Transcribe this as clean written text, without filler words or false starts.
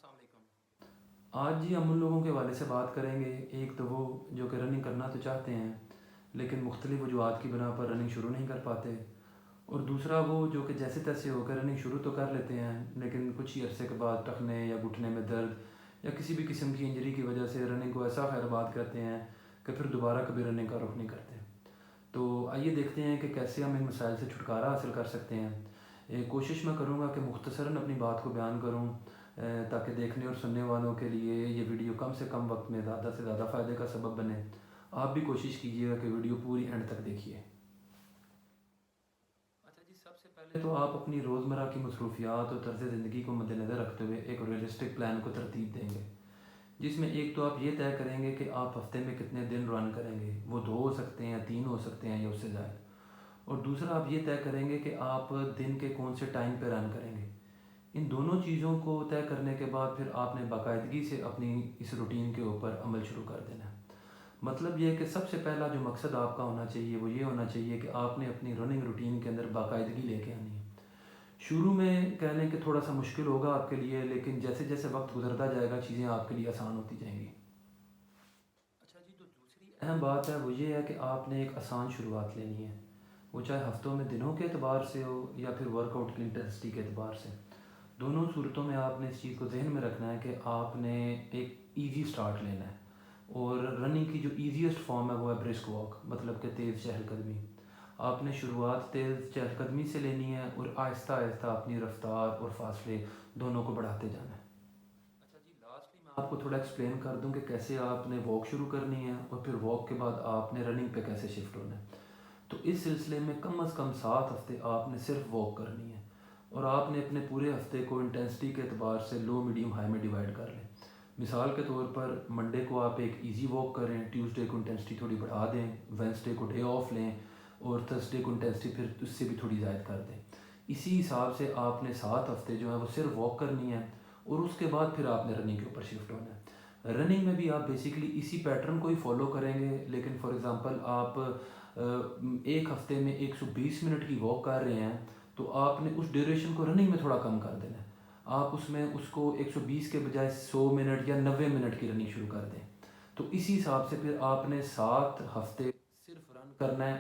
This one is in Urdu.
السلام علیکم۔ آج جی ہم ان لوگوں کے حوالے سے بات کریں گے، ایک تو وہ جو کہ رننگ کرنا تو چاہتے ہیں لیکن مختلف وجوہات کی بنا پر رننگ شروع نہیں کر پاتے، اور دوسرا وہ جو کہ جیسے تیسے ہو کر رننگ شروع تو کر لیتے ہیں لیکن کچھ ہی عرصے کے بعد ٹخنے یا گھٹنے میں درد یا کسی بھی قسم کی انجری کی وجہ سے رننگ کو ایسا خیر آباد کرتے ہیں کہ پھر دوبارہ کبھی رننگ کا رخ نہیں کرتے۔ تو آئیے دیکھتے ہیں کہ کیسے ہم ان مسائل سے چھٹکارا حاصل کر سکتے ہیں۔ کوشش میں کروں گا کہ مختصراً اپنی بات کو بیان کروں تاکہ دیکھنے اور سننے والوں کے لیے یہ ویڈیو کم سے کم وقت میں زیادہ سے زیادہ فائدے کا سبب بنے۔ آپ بھی کوشش کیجیے گا کہ ویڈیو پوری اینڈ تک دیکھیے۔ اچھا جی، سب سے پہلے تو آپ اپنی روزمرہ کی مصروفیات اور طرز زندگی کو مد نظر رکھتے ہوئے ایک ریئلسٹک پلان کو ترتیب دیں گے، جس میں ایک تو آپ یہ طے کریں گے کہ آپ ہفتے میں کتنے دن رن کریں گے، وہ 2 ہو سکتے ہیں، 3 ہو سکتے ہیں یا اس سے زائد۔ اور دوسرا آپ یہ طے کریں گے کہ آپ دن کے کون سے ٹائم پہ رن کریں گے۔ ان دونوں چیزوں کو طے کرنے کے بعد پھر آپ نے باقاعدگی سے اپنی اس روٹین کے اوپر عمل شروع کر دینا ہے۔ مطلب یہ ہے کہ سب سے پہلا جو مقصد آپ کا ہونا چاہیے وہ یہ ہونا چاہیے کہ آپ نے اپنی رننگ روٹین کے اندر باقاعدگی لے کے آنی ہے۔ شروع میں کہہ لیں کہ تھوڑا سا مشکل ہوگا آپ کے لیے، لیکن جیسے جیسے وقت گزرتا جائے گا چیزیں آپ کے لیے آسان ہوتی جائیں گی۔ اچھا جی، تو دوسری اہم بات ہے وہ یہ ہے کہ آپ نے ایک آسان شروعات لینی ہے، وہ چاہے ہفتوں میں دنوں کے اعتبار سے ہو یا پھر ورک آؤٹ کی انٹینسٹی کے اعتبار سے۔ دونوں صورتوں میں آپ نے اس چیز کو ذہن میں رکھنا ہے کہ آپ نے ایک ایزی سٹارٹ لینا ہے، اور رننگ کی جو ایزیسٹ فارم ہے وہ ہے برسک واک، مطلب کہ تیز چہل قدمی۔ آپ نے شروعات تیز چہل قدمی سے لینی ہے اور آہستہ آہستہ اپنی رفتار اور فاصلے دونوں کو بڑھاتے جانا ہے۔ اچھا جی، لاسٹلی میں آپ کو تھوڑا ایکسپلین کر دوں کہ کیسے آپ نے واک شروع کرنی ہے اور پھر واک کے بعد آپ نے رننگ پہ کیسے شفٹ ہونا ہے۔ تو اس سلسلے میں کم از کم 7 ہفتے آپ نے صرف واک کرنی ہے، اور آپ نے اپنے پورے ہفتے کو انٹینسٹی کے اعتبار سے لو میڈیم ہائی میں ڈیوائڈ کر لیں۔ مثال کے طور پر منڈے کو آپ ایک ایزی واک کریں، ٹیوزڈے کو انٹینسٹی تھوڑی بڑھا دیں، وینسڈے کو ڈے آف لیں، اور تھرسڈے کو انٹینسٹی پھر اس سے بھی تھوڑی زائد کر دیں۔ اسی حساب سے آپ نے 7 ہفتے جو ہیں وہ صرف واک کرنی ہے، اور اس کے بعد پھر آپ نے رننگ کے اوپر شفٹ ہونا ہے۔ رننگ میں بھی آپ بیسیکلی اسی پیٹرن کو ہی فالو کریں گے، لیکن فار ایگزامپل آپ ایک ہفتے میں 120 منٹ کی واک کر رہے ہیں تو آپ نے اس ڈیوریشن کو رننگ میں تھوڑا کم کر دینا ہے۔ آپ اس میں اس کو 120 کے بجائے 100 منٹ یا 90 منٹ کی رننگ شروع کر دیں۔ تو اسی حساب سے پھر آپ نے 7 ہفتے صرف رن کرنا ہے،